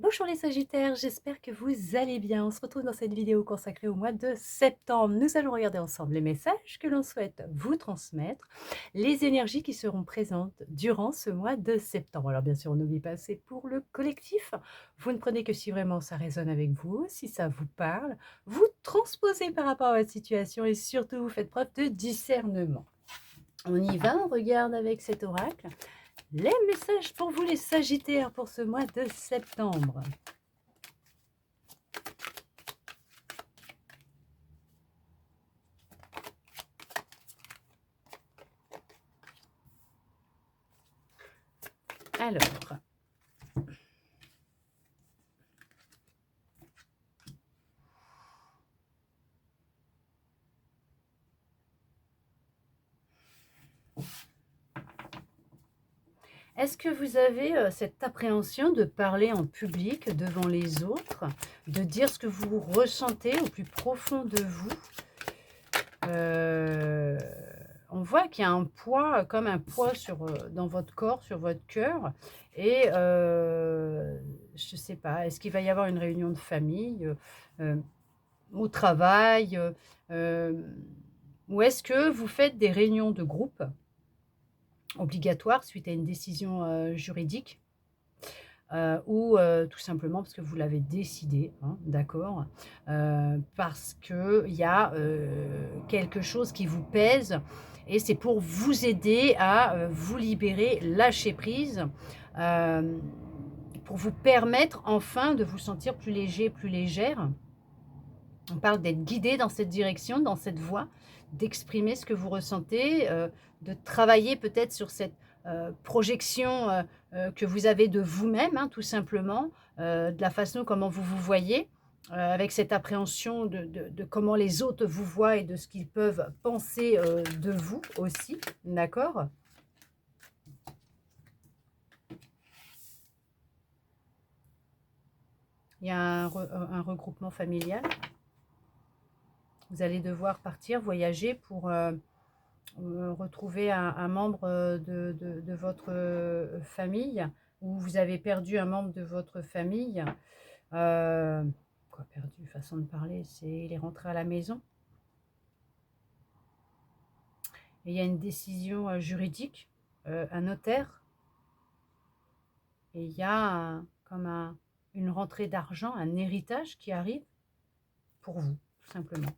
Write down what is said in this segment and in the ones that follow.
Bonjour les Sagittaires, j'espère que vous allez bien. On se retrouve dans cette vidéo consacrée au mois de septembre. Nous allons regarder ensemble les messages que l'on souhaite vous transmettre, les énergies qui seront présentes durant ce mois de septembre. Alors bien sûr, on n'oublie pas, c'est pour le collectif. Vous ne prenez que si vraiment ça résonne avec vous, si ça vous parle. Vous transposez par rapport à votre situation et surtout vous faites preuve de discernement. On y va, on regarde avec cet oracle. Les messages pour vous les Sagittaires pour ce mois de septembre. Alors, est-ce que vous avez cette appréhension de parler en public devant les autres, de dire ce que vous ressentez au plus profond de vous? On voit qu'il y a un poids, comme un poids dans votre corps, sur votre cœur et je ne sais pas, est-ce qu'il va y avoir une réunion de famille, au travail, ou est-ce que vous faites des réunions de groupe obligatoires suite à une décision juridique? Ou tout simplement parce que vous l'avez décidé, hein, d'accord? Parce qu'il y a quelque chose qui vous pèse et c'est pour vous aider à vous libérer, lâcher prise, hem, pour vous permettre enfin de vous sentir plus léger, plus légère. On parle d'être guidé dans cette direction, dans cette voie, d'exprimer ce que vous ressentez, de travailler peut-être sur cette projection, que vous avez de vous-même, hein, tout simplement, de la façon comment vous vous voyez, avec cette appréhension de comment les autres vous voient et de ce qu'ils peuvent penser, de vous aussi, d'accord? Il y a un regroupement familial. Vous allez devoir partir, voyager pour, retrouver un membre, de votre, famille, ou vous avez perdu un membre de votre famille. Quoi perdu? Façon de parler, c'est il est rentré à la maison et il y a une décision, juridique, un notaire, et il y a comme une rentrée d'argent, un héritage qui arrive pour vous, tout simplement.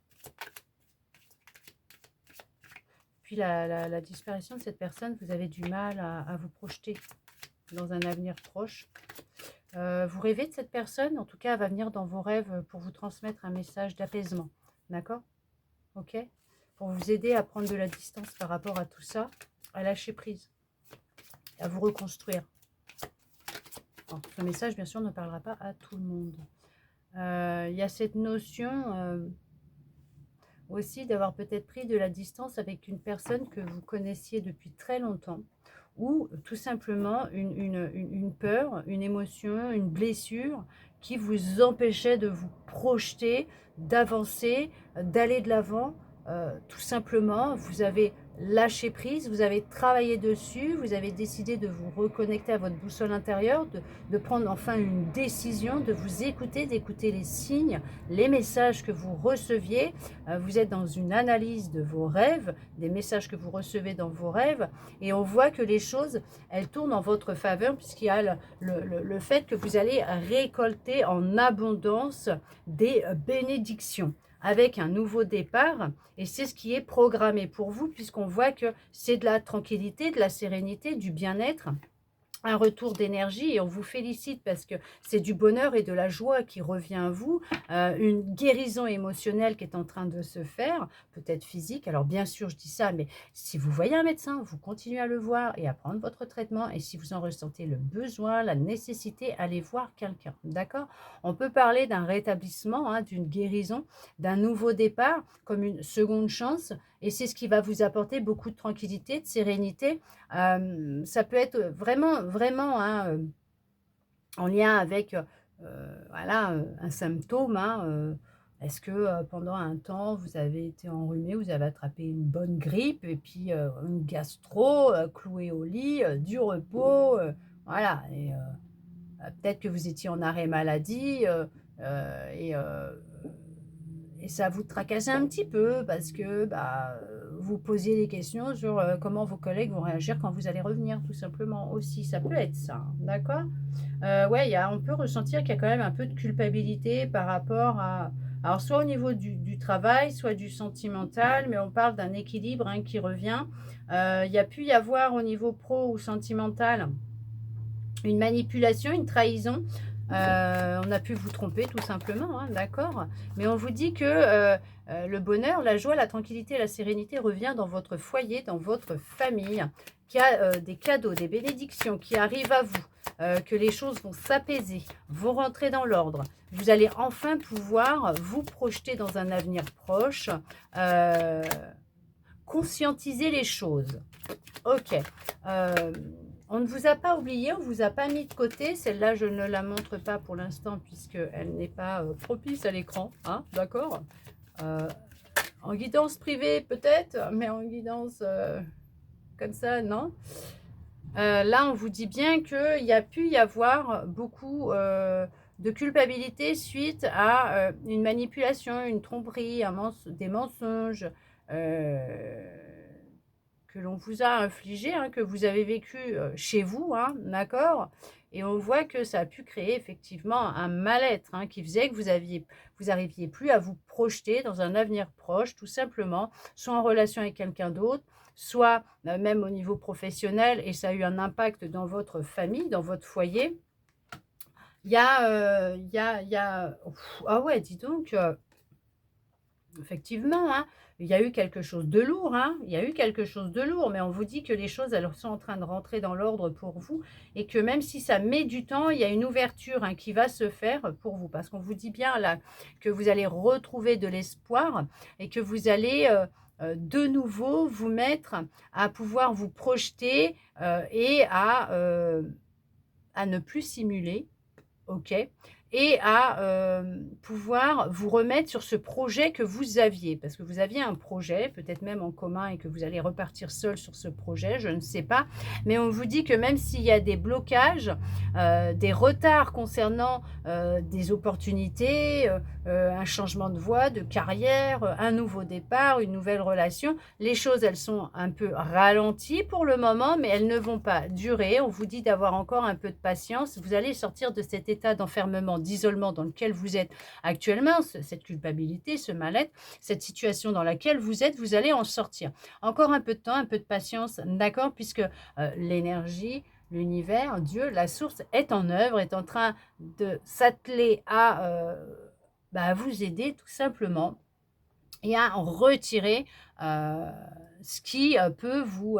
Puis la disparition de cette personne, vous avez du mal à vous projeter dans un avenir proche. Vous rêvez de cette personne, en tout cas, elle va venir dans vos rêves pour vous transmettre un message d'apaisement, d'accord? OK? Pour vous aider à prendre de la distance par rapport à tout ça, à lâcher prise, à vous reconstruire. Alors, ce message, bien sûr, ne parlera pas à tout le monde. Il y a cette notion aussi d'avoir peut-être pris de la distance avec une personne que vous connaissiez depuis très longtemps, ou tout simplement une peur, une émotion, une blessure qui vous empêchait de vous projeter, d'avancer, d'aller de l'avant. Tout simplement, vous avez lâché prise, vous avez travaillé dessus, vous avez décidé de vous reconnecter à votre boussole intérieure, de prendre enfin une décision, de vous écouter, d'écouter les signes, les messages que vous receviez. Vous êtes dans une analyse de vos rêves, des messages que vous recevez dans vos rêves, et on voit que les choses, elles tournent en votre faveur, puisqu'il y a le fait que vous allez récolter en abondance des bénédictions avec un nouveau départ, et c'est ce qui est programmé pour vous, puisqu'on voit que c'est de la tranquillité, de la sérénité, du bien-être, un retour d'énergie, et on vous félicite parce que c'est du bonheur et de la joie qui revient à vous, une guérison émotionnelle qui est en train de se faire, peut-être physique. Alors bien sûr, je dis ça, mais si vous voyez un médecin, vous continuez à le voir et à prendre votre traitement, et si vous en ressentez le besoin, la nécessité, allez voir quelqu'un, d'accord? On peut parler d'un rétablissement, hein, d'une guérison, d'un nouveau départ, comme une seconde chance, et c'est ce qui va vous apporter beaucoup de tranquillité, de sérénité. Ça peut être vraiment, vraiment, hein, en lien avec voilà, un symptôme, hein, est-ce que pendant un temps vous avez été enrhumé, vous avez attrapé une bonne grippe et puis une gastro, cloué au lit, du repos, voilà, et peut-être que vous étiez en arrêt maladie et ça vous tracassait un petit peu parce que vous posiez des questions sur comment vos collègues vont réagir quand vous allez revenir, tout simplement aussi. Ça peut être ça, d'accord? Ouais, on peut ressentir qu'il y a quand même un peu de culpabilité par rapport à... Alors, soit au niveau du travail, soit du sentimental, mais on parle d'un équilibre qui revient. Il y a pu y avoir au niveau pro ou sentimental une manipulation, une trahison. On a pu vous tromper tout simplement, d'accord? Mais on vous dit que le bonheur, la joie, la tranquillité et la sérénité revient dans votre foyer, dans votre famille, qu'il y a des cadeaux, des bénédictions qui arrivent à vous, que les choses vont s'apaiser, vont rentrer dans l'ordre. Vous allez enfin pouvoir vous projeter dans un avenir proche, conscientiser les choses. Ok. On ne vous a pas oublié, on ne vous a pas mis de côté. Celle-là, je ne la montre pas pour l'instant puisqu'elle n'est pas propice à l'écran. Hein, d'accord? En guidance privée, peut-être, mais en guidance comme ça, non. Là, on vous dit bien qu'il y a pu y avoir beaucoup de culpabilité suite à une manipulation, une tromperie, des mensonges. Que l'on vous a infligé, que vous avez vécu chez vous, d'accord? Et on voit que ça a pu créer effectivement un mal-être qui faisait que vous n'arriviez plus à vous projeter dans un avenir proche, tout simplement, soit en relation avec quelqu'un d'autre, soit même au niveau professionnel, et ça a eu un impact dans votre famille, dans votre foyer. Ah ouais, dis donc... Effectivement, il y a eu quelque chose de lourd, il y a eu quelque chose de lourd, mais on vous dit que les choses, elles sont en train de rentrer dans l'ordre pour vous et que même si ça met du temps, il y a une ouverture qui va se faire pour vous parce qu'on vous dit bien là que vous allez retrouver de l'espoir et que vous allez de nouveau vous mettre à pouvoir vous projeter et à ne plus simuler, ok, et à pouvoir vous remettre sur ce projet que vous aviez, parce que vous aviez un projet, peut-être même en commun, et que vous allez repartir seul sur ce projet, je ne sais pas, mais on vous dit que même s'il y a des blocages, des retards concernant des opportunités, un changement de voie, de carrière, un nouveau départ, une nouvelle relation, les choses, elles sont un peu ralenties pour le moment, mais elles ne vont pas durer. On vous dit d'avoir encore un peu de patience. Vous allez sortir de cet état d'enfermement, d'isolement dans lequel vous êtes actuellement, cette culpabilité, ce mal-être, cette situation dans laquelle vous êtes, vous allez en sortir. Encore un peu de temps, un peu de patience, d'accord, puisque l'énergie, l'univers, Dieu, la source est en œuvre, est en train de s'atteler à vous aider tout simplement et à retirer ce qui peut vous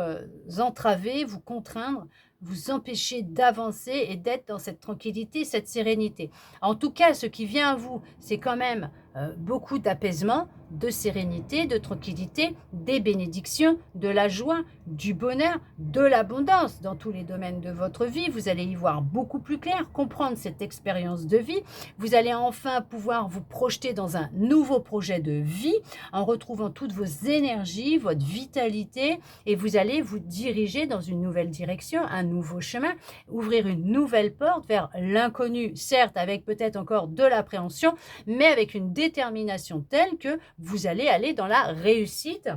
entraver, vous contraindre, vous empêcher d'avancer et d'être dans cette tranquillité, cette sérénité. En tout cas, ce qui vient à vous, c'est quand même beaucoup d'apaisement, de sérénité, de tranquillité, des bénédictions, de la joie, du bonheur, de l'abondance dans tous les domaines de votre vie. Vous allez y voir beaucoup plus clair, comprendre cette expérience de vie. Vous allez enfin pouvoir vous projeter dans un nouveau projet de vie en retrouvant toutes vos énergies, votre vitalité, et vous allez vous diriger dans une nouvelle direction, un nouveau chemin, ouvrir une nouvelle porte vers l'inconnu, certes avec peut-être encore de l'appréhension, mais avec une détermination telle que vous allez aller dans la réussite,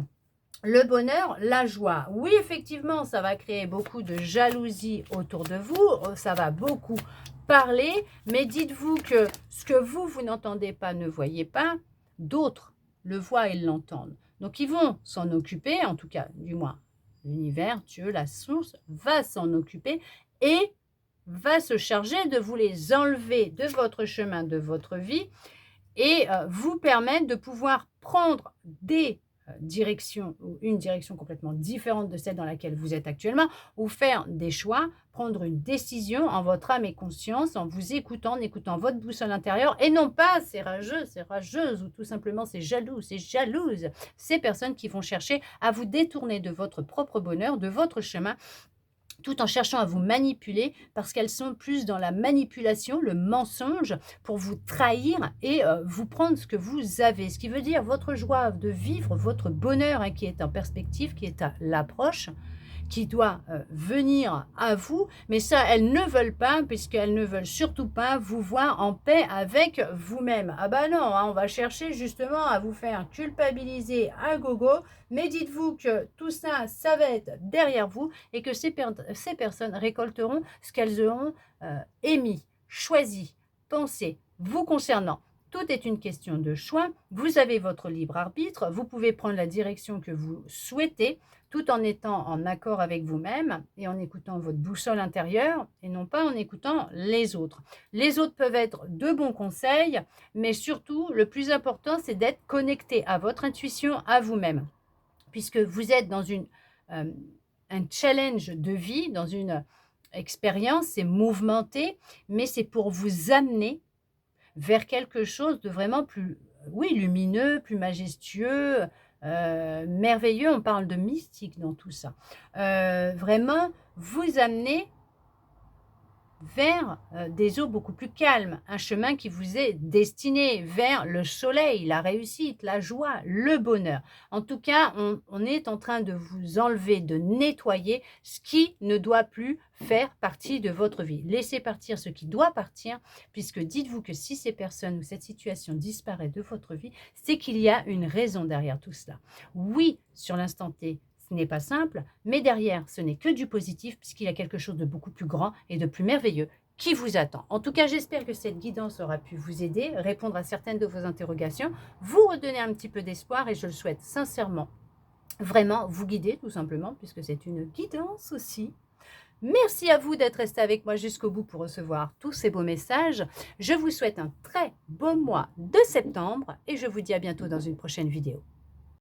le bonheur, la joie. Oui, effectivement, ça va créer beaucoup de jalousie autour de vous, ça va beaucoup parler, mais dites-vous que ce que vous n'entendez pas, ne voyez pas, d'autres le voient et l'entendent. Donc, ils vont s'en occuper, en tout cas, du moins, l'univers, Dieu, la source, va s'en occuper et va se charger de vous les enlever de votre chemin, de votre vie, et vous permettre de pouvoir prendre des directions ou une direction complètement différente de celle dans laquelle vous êtes actuellement, ou faire des choix, prendre une décision en votre âme et conscience, en vous écoutant, en écoutant votre boussole intérieure, et non pas ces rageux, ces rageuses, ou tout simplement ces jaloux, ces jalouses, ces personnes qui vont chercher à vous détourner de votre propre bonheur, de votre chemin, tout en cherchant à vous manipuler parce qu'elles sont plus dans la manipulation, le mensonge, pour vous trahir et vous prendre ce que vous avez. Ce qui veut dire votre joie de vivre, votre bonheur qui est en perspective, qui est à l'approche, qui doit venir à vous, mais ça, elles ne veulent pas, puisqu'elles ne veulent surtout pas vous voir en paix avec vous-même. Ah bah non, hein, on va chercher justement à vous faire culpabiliser à gogo, mais dites-vous que tout ça, ça va être derrière vous et que ces personnes récolteront ce qu'elles auront émis, choisi, pensé, vous concernant. Tout est une question de choix. Vous avez votre libre arbitre. Vous pouvez prendre la direction que vous souhaitez tout en étant en accord avec vous-même et en écoutant votre boussole intérieure et non pas en écoutant les autres. Les autres peuvent être de bons conseils, mais surtout, le plus important, c'est d'être connecté à votre intuition, à vous-même. Puisque vous êtes dans un challenge de vie, dans une expérience, c'est mouvementé, mais c'est pour vous amener vers quelque chose de vraiment plus, oui, lumineux, plus majestueux, merveilleux. On parle de mystique dans tout ça. Vraiment, vous amener vers des eaux beaucoup plus calmes, un chemin qui vous est destiné vers le soleil, la réussite, la joie, le bonheur. En tout cas, on est en train de vous enlever, de nettoyer ce qui ne doit plus faire partie de votre vie. Laissez partir ce qui doit partir, puisque dites-vous que si ces personnes ou cette situation disparaît de votre vie, c'est qu'il y a une raison derrière tout cela. Oui, sur l'instant T, ce n'est pas simple, mais derrière, ce n'est que du positif puisqu'il y a quelque chose de beaucoup plus grand et de plus merveilleux qui vous attend. En tout cas, j'espère que cette guidance aura pu vous aider, répondre à certaines de vos interrogations, vous redonner un petit peu d'espoir et je le souhaite sincèrement, vraiment vous guider tout simplement puisque c'est une guidance aussi. Merci à vous d'être resté avec moi jusqu'au bout pour recevoir tous ces beaux messages. Je vous souhaite un très beau mois de septembre et je vous dis à bientôt dans une prochaine vidéo.